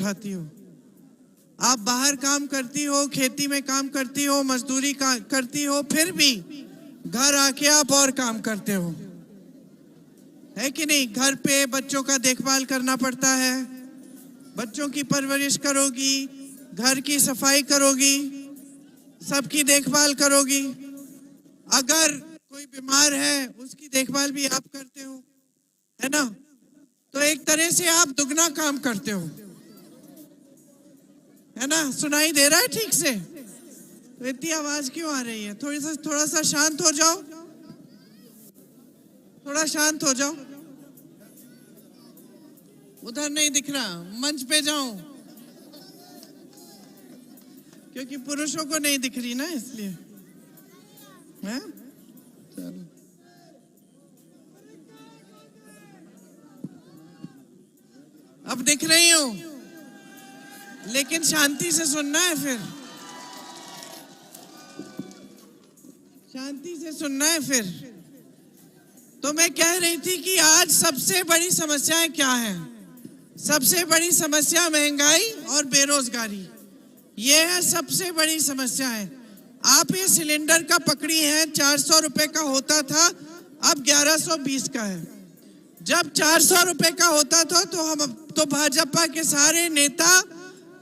उठाती हो। आप बाहर काम करती हो, खेती में काम करती हो, मजदूरी करती हो, फिर भी घर आके आप और काम करते हो, है कि नहीं? घर पे बच्चों का देखभाल करना पड़ता है, बच्चों की परवरिश करोगी, घर की सफाई करोगी, सबकी देखभाल करोगी। अगर कोई बीमार है उसकी देखभाल भी आप करते हो, है ना? तो एक तरह से आप दुगना काम करते हो, है ना? सुनाई दे रहा है ठीक से? तो इतनी आवाज क्यों आ रही है? थोड़ा सा शांत हो जाओ, थोड़ा शांत हो जाओ। उधर नहीं दिख रहा, मंच पे जाओ, क्योंकि पुरुषों को नहीं दिख रही ना, इसलिए। हैं? चलो, अब दिख रही हूं, लेकिन शांति से सुनना है, फिर शांति से सुनना है। फिर तो मैं कह रही थी कि आज सबसे बड़ी समस्याएं क्या है? सबसे बड़ी समस्या महंगाई और बेरोजगारी, ये है सबसे बड़ी समस्या है। आप ये सिलेंडर का पकड़ी है, 400 रुपए का होता था, अब 1120 का है। जब 400 रुपए का होता था तो भाजपा के सारे नेता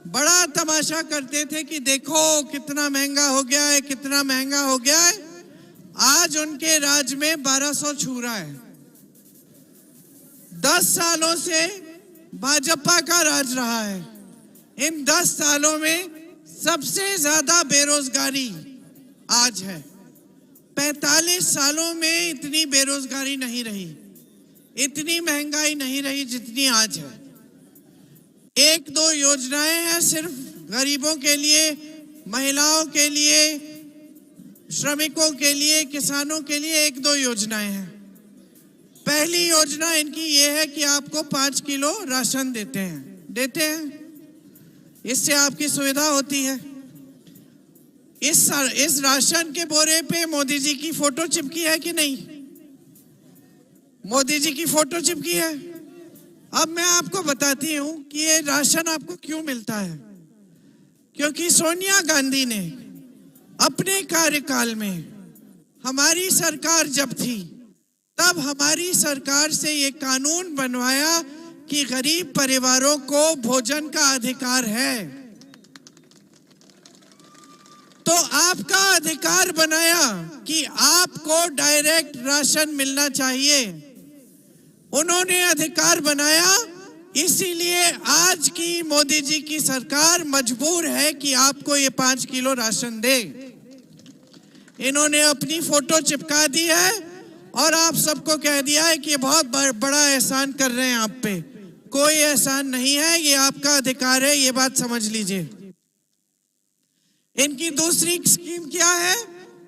बड़ा तमाशा करते थे कि देखो कितना महंगा हो गया है, कितना महंगा हो गया है। आज उनके राज में 1200 छू रहा है। 10 सालों से भाजपा का राज रहा है। इन 10 सालों में सबसे ज्यादा बेरोजगारी आज है। 45 सालों में इतनी बेरोजगारी नहीं रही, इतनी महंगाई नहीं रही जितनी आज है। 1-2 योजनाएं हैं सिर्फ गरीबों के लिए, महिलाओं के लिए, श्रमिकों के लिए, किसानों के लिए 1-2 योजनाएं हैं। पहली योजना इनकी ये है कि आपको 5 किलो राशन देते हैं। इससे आपकी सुविधा होती है। इस राशन के बोरे पे मोदी जी की फोटो चिपकी है कि नहीं? मोदी जी की फोटो चिपकी है। अब मैं आपको बताती हूं कि ये राशन आपको क्यों मिलता है। क्योंकि सोनिया गांधी ने अपने कार्यकाल में, हमारी सरकार जब थी तब हमारी सरकार से ये कानून बनवाया कि गरीब परिवारों को भोजन का अधिकार है। तो आपका अधिकार बनाया कि आपको डायरेक्ट राशन मिलना चाहिए। उन्होंने अधिकार बनाया, इसीलिए आज की मोदी जी की सरकार मजबूर है कि आपको ये 5 किलो राशन दे। इन्होंने अपनी फोटो चिपका दी है और आप सबको कह दिया है कि ये बहुत बड़ा एहसान कर रहे हैं आप पे। कोई एहसान नहीं है, ये आपका अधिकार है, ये बात समझ लीजिए। इनकी दूसरी स्कीम क्या है?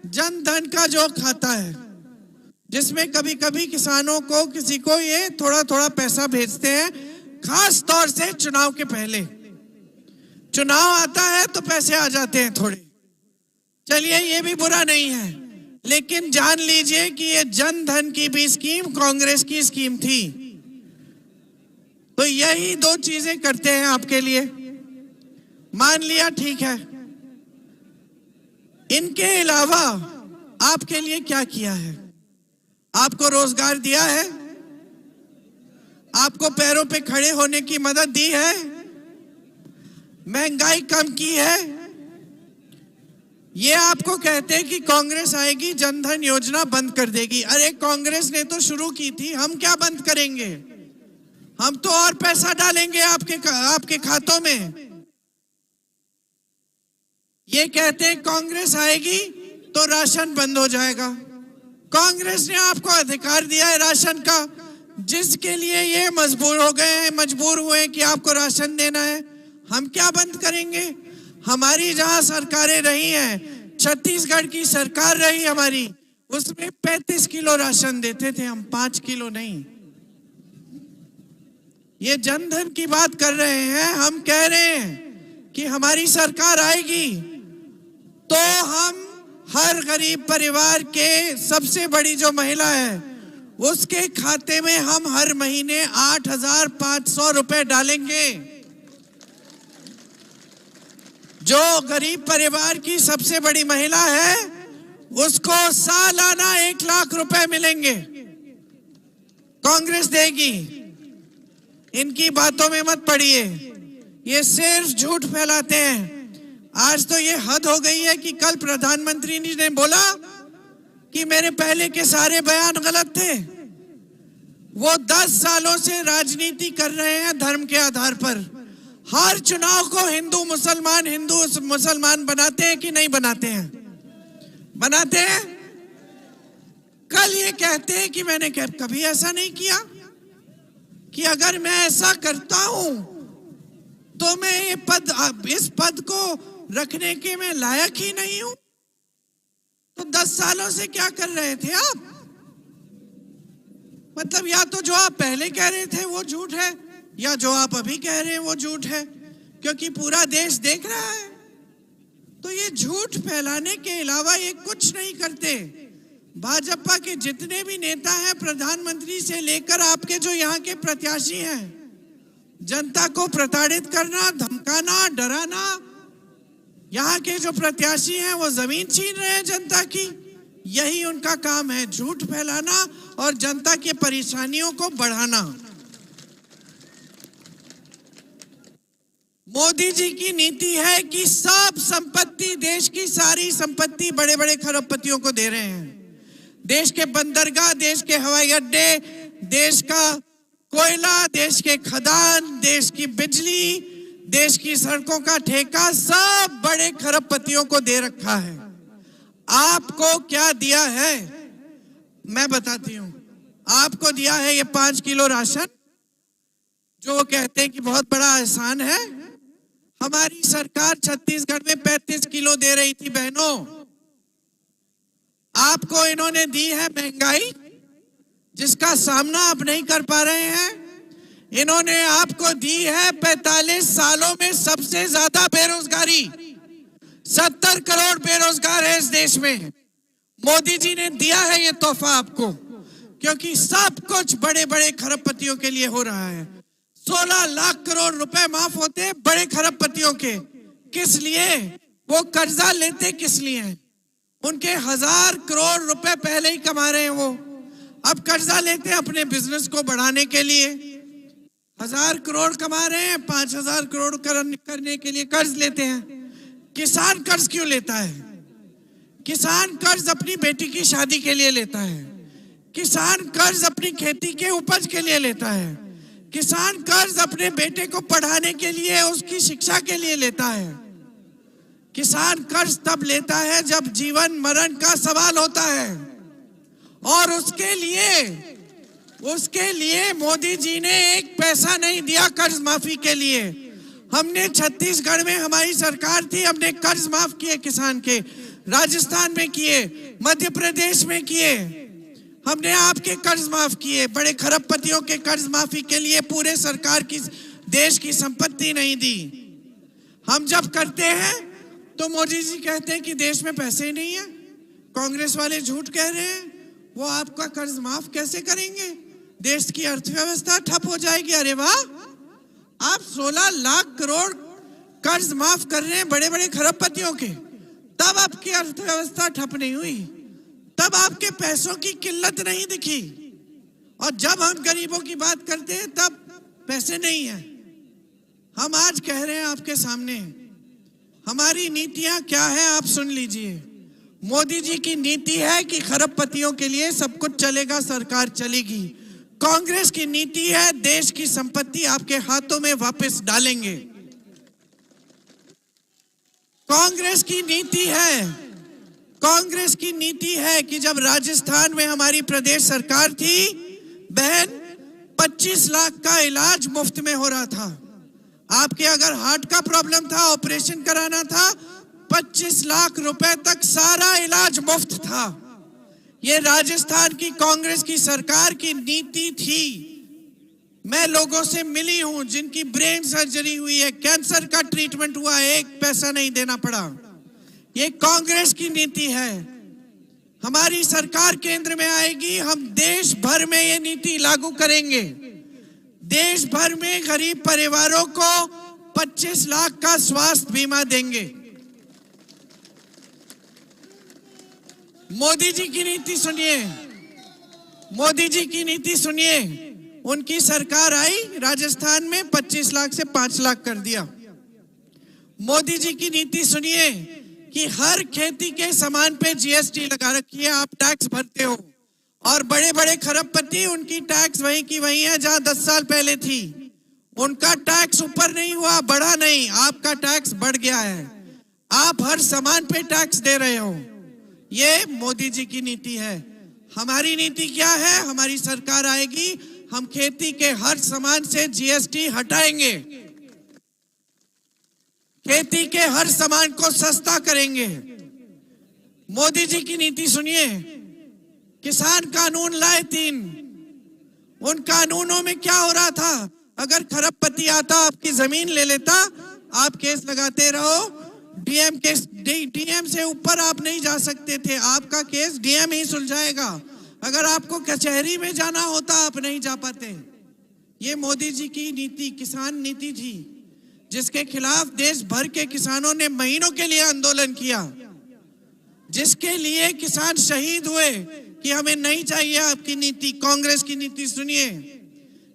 जन धन का जो खाता है, जिसमें कभी कभी किसानों को, किसी को ये थोड़ा थोड़ा पैसा भेजते हैं, खास तौर से चुनाव के पहले। चुनाव आता है तो पैसे आ जाते हैं थोड़े, चलिए ये भी बुरा नहीं है, लेकिन जान लीजिए कि ये जन धन की भी स्कीम कांग्रेस की स्कीम थी। तो यही 2 चीजें करते हैं आपके लिए, मान लिया, ठीक है। इनके अलावा आपके लिए क्या किया है? आपको रोजगार दिया है, आपको पैरों पे खड़े होने की मदद दी है, महंगाई कम की है। ये आपको कहते हैं कि कांग्रेस आएगी जनधन योजना बंद कर देगी। अरे कांग्रेस ने तो शुरू की थी, हम क्या बंद करेंगे? हम तो और पैसा डालेंगे आपके खातों में। ये कहते हैं कांग्रेस आएगी तो राशन बंद हो जाएगा। कांग्रेस ने आपको अधिकार दिया है राशन का, जिसके लिए ये मजबूर हुए कि आपको राशन देना है। हम क्या बंद करेंगे? हमारी जहां सरकारें रही हैं, छत्तीसगढ़ की सरकार रही हमारी, उसमें 35 किलो राशन देते थे हम, 5 किलो नहीं। ये जनधन की बात कर रहे हैं। हम कह रहे हैं कि हमारी सरकार आएगी तो हम हर गरीब परिवार के, सबसे बड़ी जो महिला है उसके खाते में हम हर महीने 8,500 रुपए डालेंगे। जो गरीब परिवार की सबसे बड़ी महिला है उसको सालाना 1 लाख रुपए मिलेंगे, कांग्रेस देगी। इनकी बातों में मत पड़िए, ये सिर्फ झूठ फैलाते हैं। आज तो ये हद हो गई है कि कल प्रधानमंत्री जी ने बोला कि मेरे पहले के सारे बयान गलत थे। वो 10 सालों से राजनीति कर रहे हैं धर्म के आधार पर। हर चुनाव को हिंदू मुसलमान बनाते हैं कि नहीं बनाते हैं? बनाते हैं। कल ये कहते हैं कि मैंने कभी ऐसा नहीं किया, कि अगर मैं ऐसा करता हूं तो मैं इस पद को रखने के मैं लायक ही नहीं हूं। तो 10 सालों से क्या कर रहे थे आप? मतलब या तो जो आप पहले कह रहे थे वो झूठ है, या जो आप अभी कह रहे हैं वो झूठ है, क्योंकि पूरा देश देख रहा है। तो ये झूठ फैलाने के अलावा ये कुछ नहीं करते। भाजपा के जितने भी नेता हैं, प्रधानमंत्री से लेकर आपके जो यहाँ के प्रत्याशी हैं, जनता को प्रताड़ित करना, धमकाना, डराना। यहाँ के जो प्रत्याशी हैं वो जमीन छीन रहे हैं जनता की। यही उनका काम है, झूठ फैलाना और जनता की परेशानियों को बढ़ाना। मोदी जी की नीति है कि सब संपत्ति, देश की सारी संपत्ति बड़े बड़े खरबपतियों को दे रहे हैं। देश के बंदरगाह, देश के हवाई अड्डे, देश का कोयला, देश के खदान, देश की बिजली, देश की सड़कों का ठेका सब बड़े खरबपतियों को दे रखा है। आपको क्या दिया है मैं बताती हूं। आपको दिया है ये 5 किलो राशन, जो कहते हैं कि बहुत बड़ा एहसान है। हमारी सरकार छत्तीसगढ़ में 35 किलो दे रही थी बहनों। आपको इन्होंने दी है महंगाई, जिसका सामना आप नहीं कर पा रहे हैं। इन्होंने आपको दी है 45 सालों में सबसे ज्यादा बेरोजगारी। 70 करोड़ बेरोजगार है इस देश में। मोदी जी ने दिया है ये तोहफा आपको, क्योंकि सब कुछ बड़े बड़े खरबपतियों के लिए हो रहा है। 16 लाख करोड़ रुपए माफ होते हैं बड़े खरबपतियों के। किस लिए? वो कर्जा लेते किस लिए? उनके 1000 करोड़ रुपए पहले ही कमा रहे हैं वो, अब कर्जा लेते हैं अपने बिजनेस को बढ़ाने के लिए। 1000 करोड़ कमा रहे हैं, 5000 करोड़ करने के लिए कर्ज लेते हैं। किसान कर्ज क्यों लेता है? किसान कर्ज अपनी बेटी की शादी के लिए लेता है। किसान कर्ज अपनी खेती के उपज के लिए लेता है। किसान कर्ज अपने बेटे को पढ़ाने के लिए, उसकी शिक्षा के लिए लेता है। किसान कर्ज तब लेता है जब जीवन मरण का सवाल होता है, और उसके लिए मोदी जी ने 1 पैसा नहीं दिया कर्ज माफी के लिए। हमने छत्तीसगढ़ में हमारी सरकार थी, हमने कर्ज माफ किए किसान के, राजस्थान में किए, मध्य प्रदेश में किए। हमने आपके कर्ज माफ किए, बड़े खरबपतियों के कर्ज माफी के लिए पूरे सरकार की, देश की संपत्ति नहीं दी। हम जब करते हैं तो मोदी जी कहते हैं कि देश में पैसे ही नहीं है। कांग्रेस वाले झूठ कह रहे हैं, वो आपका कर्ज माफ कैसे करेंगे? देश की अर्थव्यवस्था ठप हो जाएगी। अरे वाह, आप 16 लाख करोड़ कर्ज माफ कर रहे हैं बड़े बड़े खरबपतियों के, तब आपकी अर्थव्यवस्था ठप नहीं हुई, तब आपके पैसों की किल्लत नहीं दिखी। और जब हम गरीबों की बात करते हैं तब पैसे नहीं है। हम आज कह रहे हैं आपके सामने, हमारी नीतियां क्या है आप सुन लीजिए। मोदी जी की नीति है कि खरबपतियों के लिए सब कुछ चलेगा, सरकार चलेगी। कांग्रेस की नीति है देश की संपत्ति आपके हाथों में वापस डालेंगे। कांग्रेस की नीति है कि जब राजस्थान में हमारी प्रदेश सरकार थी बहन, 25 लाख का इलाज मुफ्त में हो रहा था। आपके अगर हार्ट का प्रॉब्लम था, ऑपरेशन कराना था, 25 लाख रुपए तक सारा इलाज मुफ्त था। ये राजस्थान की कांग्रेस की सरकार की नीति थी। मैं लोगों से मिली हूं जिनकी ब्रेन सर्जरी हुई है, कैंसर का ट्रीटमेंट हुआ है, 1 पैसा नहीं देना पड़ा। ये कांग्रेस की नीति है। हमारी सरकार केंद्र में आएगी, हम देश भर में ये नीति लागू करेंगे। देश भर में गरीब परिवारों को 25 लाख का स्वास्थ्य बीमा देंगे। मोदी जी की नीति सुनिए, मोदी जी की नीति सुनिए। उनकी सरकार आई, राजस्थान में 25 लाख से 5 लाख कर दिया। मोदी जी की नीति सुनिए कि हर खेती के सामान पे जीएसटी लगा रखी है, आप टैक्स भरते हो। और बड़े बड़े खरबपति, उनकी टैक्स वहीं की वहीं है जहां 10 साल पहले थी। उनका टैक्स ऊपर नहीं हुआ, बढ़ा नहीं, आपका टैक्स बढ़ गया है। आप हर सामान पे टैक्स दे रहे हो। ये मोदी जी की नीति है। हमारी नीति क्या है? हमारी सरकार आएगी, हम खेती के हर सामान से जीएसटी हटाएंगे, खेती के हर सामान को सस्ता करेंगे। मोदी जी की नीति सुनिए। किसान कानून लाए 3। उन कानूनों में क्या हो रहा था? अगर खरबपति आता, आपकी जमीन ले लेता, आप केस लगाते रहो। डीएम से ऊपर आप नहीं जा सकते थे, आपका केस डीएम ही सुलझाएगा। अगर आपको कचहरी में जाना होता, आप नहीं जा पाते। ये मोदी जी की नीति किसान नीति थी, जिसके खिलाफ देश भर के किसानों ने महीनों के लिए आंदोलन किया, जिसके लिए किसान शहीद हुए कि हमें नहीं चाहिए आपकी नीति। कांग्रेस की नीति सुनिए।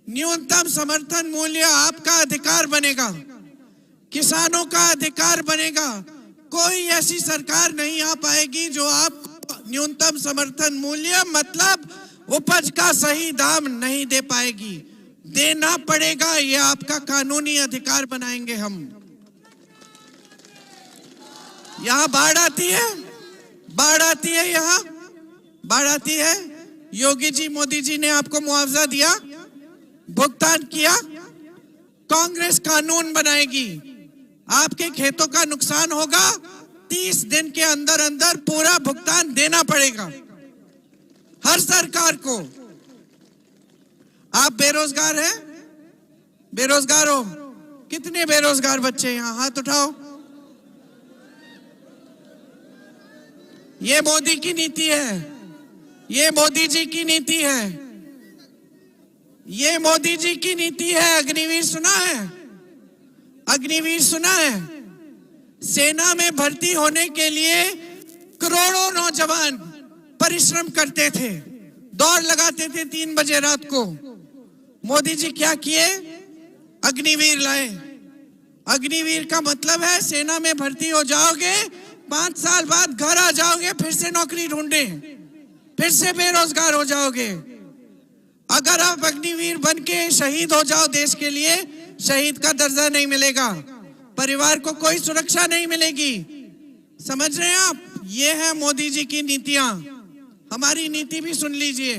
न्यूनतम समर्थन मूल्य आपका अधिकार बनेगा, किसानों का अधिकार बनेगा। कोई ऐसी सरकार नहीं आ पाएगी जो आपको न्यूनतम समर्थन मूल्य मतलब उपज का सही दाम नहीं दे पाएगी। देना पड़ेगा, ये आपका कानूनी अधिकार बनाएंगे हम। यहां बाढ़ आती है, बाढ़ आती है, यहां बाढ़ आती है। योगी जी, मोदी जी ने आपको मुआवजा दिया, भुगतान किया। कांग्रेस कानून बनाएगी, आपके खेतों का नुकसान होगा, 30 दिन के अंदर अंदर पूरा भुगतान देना पड़ेगा हर सरकार को। आप बेरोजगार हैं, बेरोजगार हो? कितने बेरोजगार बच्चे यहां? हाथ उठाओ। ये मोदी की नीति है, ये मोदी जी की नीति है, ये मोदी जी की नीति है। अग्निवीर सुना है? अग्निवीर सुना है? सेना में भर्ती होने के लिए करोड़ों नौजवान परिश्रम करते थे, दौड़ लगाते थे 3 बजे रात को। मोदी जी क्या किए? अग्निवीर लाए। अग्निवीर का मतलब है सेना में भर्ती हो जाओगे, 5 साल बाद घर आ जाओगे, फिर से नौकरी ढूंढे, फिर से बेरोजगार हो जाओगे। अगर आप अग्निवीर बन के शहीद हो जाओ देश के लिए, शहीद का दर्जा नहीं मिलेगा, परिवार को कोई सुरक्षा नहीं मिलेगी। समझ रहे हैं आप? ये है मोदी जी की नीतियां। हमारी नीति भी सुन लीजिए।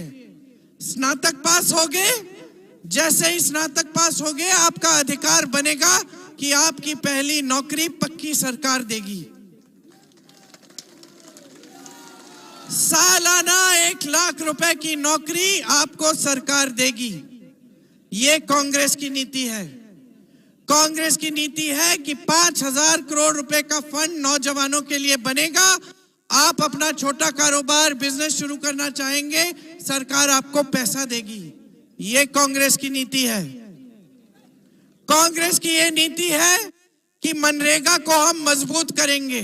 स्नातक पास हो गए, जैसे ही स्नातक पास हो गए, आपका अधिकार बनेगा कि आपकी पहली नौकरी पक्की सरकार देगी। सालाना 1 लाख रुपए की नौकरी आपको सरकार देगी। ये कांग्रेस की नीति है। कांग्रेस की नीति है कि 5,000 करोड़ रुपए का फंड नौजवानों के लिए बनेगा। आप अपना छोटा कारोबार, बिजनेस शुरू करना चाहेंगे, सरकार आपको पैसा देगी। ये कांग्रेस की नीति है। कांग्रेस की ये नीति है कि मनरेगा को हम मजबूत करेंगे।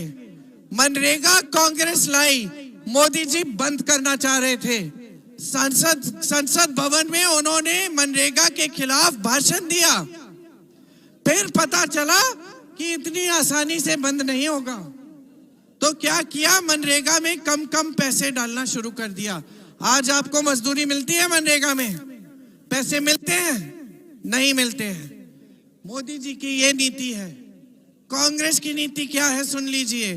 मनरेगा कांग्रेस लाई, मोदी जी बंद करना चाह रहे थे। संसद भवन में उन्होंने मनरेगा के खिलाफ भाषण दिया, फिर पता चला कि इतनी आसानी से बंद नहीं होगा, तो क्या किया? मनरेगा में कम कम पैसे डालना शुरू कर दिया। आज आपको मजदूरी मिलती है, मनरेगा में पैसे मिलते हैं? नहीं मिलते हैं। मोदी जी की ये नीति है। कांग्रेस की नीति क्या है? सुन लीजिए।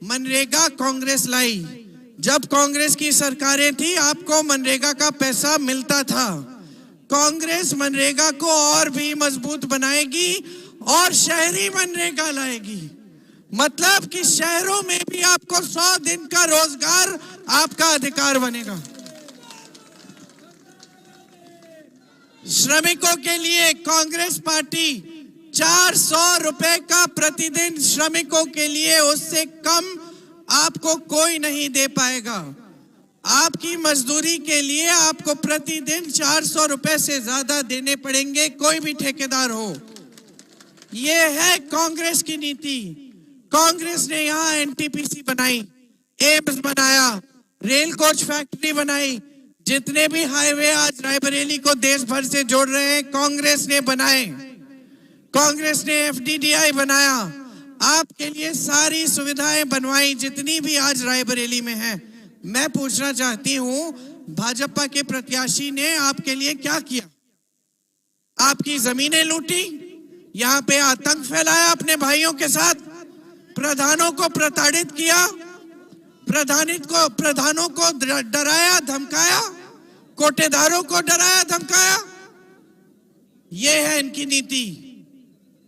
मनरेगा कांग्रेस लाई। जब कांग्रेस की सरकारें थी, आपको मनरेगा का पैसा मिलता था। कांग्रेस मनरेगा को और भी मजबूत बनाएगी और शहरी मनरेगा लाएगी। मतलब कि शहरों में भी आपको 100 दिन का रोजगार आपका अधिकार बनेगा। श्रमिकों के लिए कांग्रेस पार्टी 400 रुपए का प्रतिदिन श्रमिकों के लिए, उससे कम आपको कोई नहीं दे पाएगा। आपकी मजदूरी के लिए आपको प्रतिदिन 400 रुपए से ज्यादा देने पड़ेंगे, कोई भी ठेकेदार हो। ये है कांग्रेस की नीति। कांग्रेस ने यहाँ एनटीपीसी बनाई, एम्स बनाया, रेल कोच फैक्ट्री बनाई, जितने भी हाईवे आज रायबरेली को देश भर से जोड़ रहे हैं कांग्रेस ने बनाए। कांग्रेस ने एफडीडीआई बनाया, आपके लिए सारी सुविधाएं बनवाई जितनी भी आज रायबरेली में है। मैं पूछना चाहती हूं, भाजपा के प्रत्याशी ने आपके लिए क्या किया? आपकी जमीनें लूटी, यहाँ पे आतंक फैलाया अपने भाइयों के साथ, प्रधानों को प्रताड़ित किया, प्रधानों को डराया धमकाया, कोटेदारों को डराया धमकाया। ये है इनकी नीति।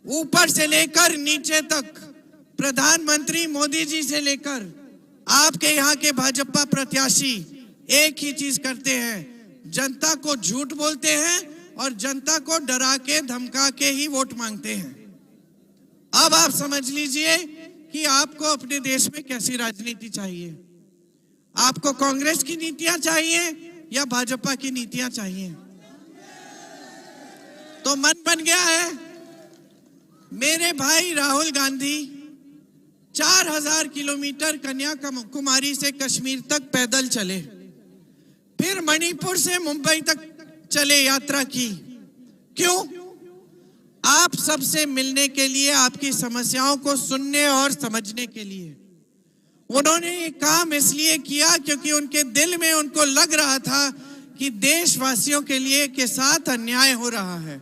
ऊपर से लेकर नीचे तक, प्रधानमंत्री मोदी जी से लेकर आपके यहाँ के भाजपा प्रत्याशी एक ही चीज करते हैं, जनता को झूठ बोलते हैं और जनता को डरा के धमका के ही वोट मांगते हैं। अब आप समझ लीजिए कि आपको अपने देश में कैसी राजनीति चाहिए। आपको कांग्रेस की नीतियां चाहिए या भाजपा की नीतियां चाहिए? तो मन बन गया है। मेरे भाई राहुल गांधी 4000 किलोमीटर कन्याकुमारी से कश्मीर तक पैदल चले, फिर मणिपुर से मुंबई तक चले, यात्रा की। क्यों? आप सबसे मिलने के लिए, आपकी समस्याओं को सुनने और समझने के लिए। उन्होंने ये काम इसलिए किया क्योंकि उनके दिल में उनको लग रहा था कि देशवासियों के लिए के साथ अन्याय हो रहा है।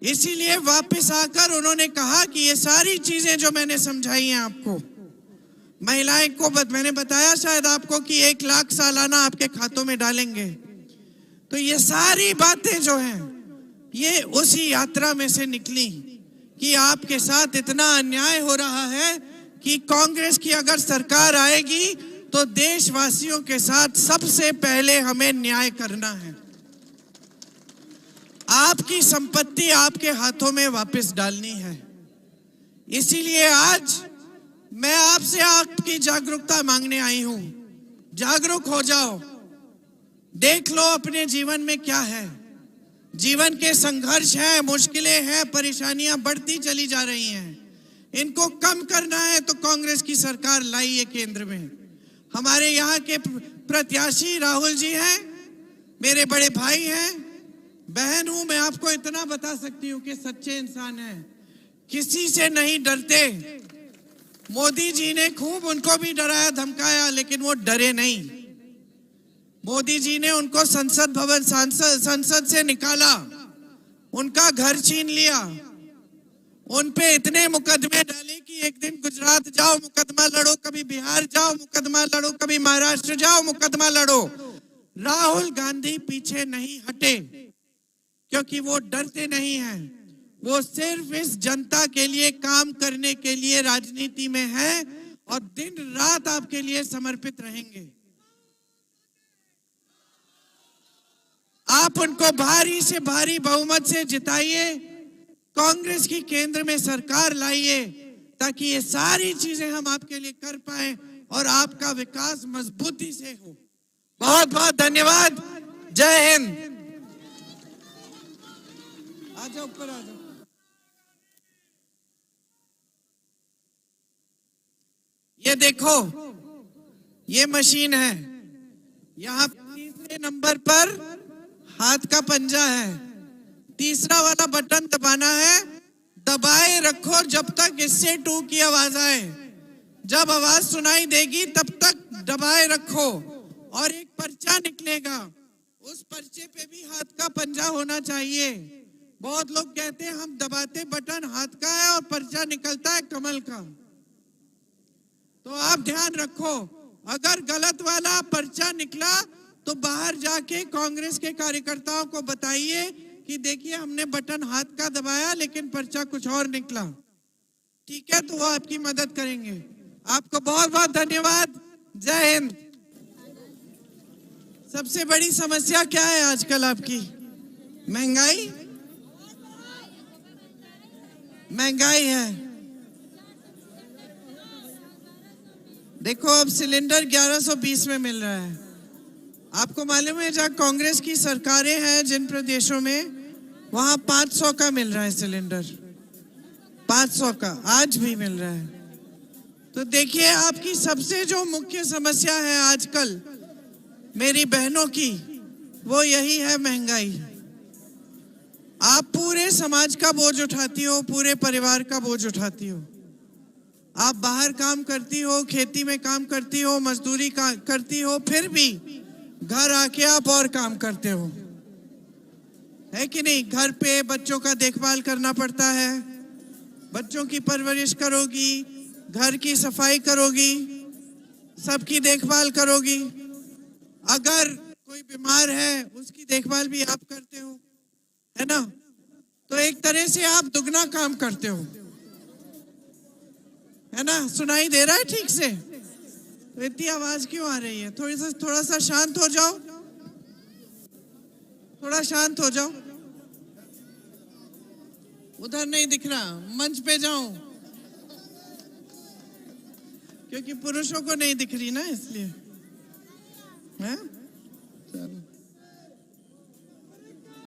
इसीलिए वापस आकर उन्होंने कहा कि ये सारी चीजें जो मैंने समझाई हैं आपको, महिलाएं को मैंने बताया शायद आपको कि 1 लाख सालाना आपके खातों में डालेंगे। तो ये सारी बातें जो हैं ये उसी यात्रा में से निकली कि आपके साथ इतना अन्याय हो रहा है कि कांग्रेस की अगर सरकार आएगी तो देशवासियों के साथ सबसे पहले हमें न्याय करना है। आपकी संपत्ति आपके हाथों में वापस डालनी है। इसीलिए आज मैं आपसे आपकी जागरूकता मांगने आई हूं। जागरूक हो जाओ, देख लो अपने जीवन में क्या है। जीवन के संघर्ष है, मुश्किलें हैं, परेशानियां बढ़ती चली जा रही हैं। इनको कम करना है तो कांग्रेस की सरकार लाई है केंद्र में। हमारे यहाँ के प्रत्याशी राहुल जी हैं, मेरे बड़े भाई हैं, बहन हूं। मैं आपको इतना बता सकती हूँ कि सच्चे इंसान हैं, किसी से नहीं डरते। मोदी जी ने खूब उनको भी डराया धमकाया, लेकिन वो डरे नहीं। मोदी जी ने उनको संसद से निकाला, उनका घर छीन लिया, उन पे इतने मुकदमे डाले कि एक दिन गुजरात जाओ मुकदमा लड़ो, कभी बिहार जाओ मुकदमा लड़ो, कभी महाराष्ट्र जाओ मुकदमा लड़ो। राहुल गांधी पीछे नहीं हटे क्योंकि वो डरते नहीं हैं। वो सिर्फ इस जनता के लिए काम करने के लिए राजनीति में है और दिन रात आपके लिए समर्पित रहेंगे। आप उनको भारी से भारी बहुमत से जिताइए, कांग्रेस की केंद्र में सरकार लाइए ताकि ये सारी चीजें हम आपके लिए कर पाए और आपका विकास मजबूती से हो। बहुत बहुत धन्यवाद। जय हिंद। आ जाओ, ऊपर आ जाओ। ये देखो, ये मशीन है। यहाँ तीसरे नंबर पर हाथ का पंजा है, तीसरा वाला बटन दबाना है। दबाए रखो जब तक इससे टू की आवाज आए। जब आवाज सुनाई देगी तब तक दबाए रखो और एक पर्चा निकलेगा, उस पर्चे पे भी हाथ का पंजा होना चाहिए। बहुत लोग कहते हैं हम दबाते बटन हाथ का है और पर्चा निकलता है कमल का। तो आप ध्यान रखो, अगर गलत वाला पर्चा निकला तो बाहर जाके कांग्रेस के कार्यकर्ताओं को बताइए कि देखिए हमने बटन हाथ का दबाया लेकिन पर्चा कुछ और निकला। ठीक है, तो वो आपकी मदद करेंगे। आपको बहुत बहुत धन्यवाद। जय हिंद। सबसे बड़ी समस्या क्या है आजकल आपकी? महंगाई। महंगाई है। देखो, अब सिलेंडर 1120 में मिल रहा है। आपको मालूम है जहाँ कांग्रेस की सरकारें हैं जिन प्रदेशों में, वहां 500 का मिल रहा है सिलेंडर। 500 का आज भी मिल रहा है। तो देखिए, आपकी सबसे जो मुख्य समस्या है आजकल मेरी बहनों की, वो यही है महंगाई। आप पूरे समाज का बोझ उठाती हो, पूरे परिवार का बोझ उठाती हो। आप बाहर काम करती हो, खेती में काम करती हो, मजदूरी करती हो, फिर भी घर आके आप और काम करते हो, है कि नहीं? घर पे बच्चों का देखभाल करना पड़ता है, बच्चों की परवरिश करोगी, घर की सफाई करोगी, सबकी देखभाल करोगी। अगर कोई बीमार है उसकी देखभाल भी आप करते हो, है ना? तो एक तरह से आप दुगना काम करते हो, है ना? सुनाई दे रहा है ठीक से? तो इतनी आवाज क्यों आ रही है? थोड़ा सा शांत हो जाओ, थोड़ा शांत हो जाओ। उधर नहीं दिख रहा, मंच पे जाओ, क्योंकि पुरुषों को नहीं दिख रही ना, इसलिए। है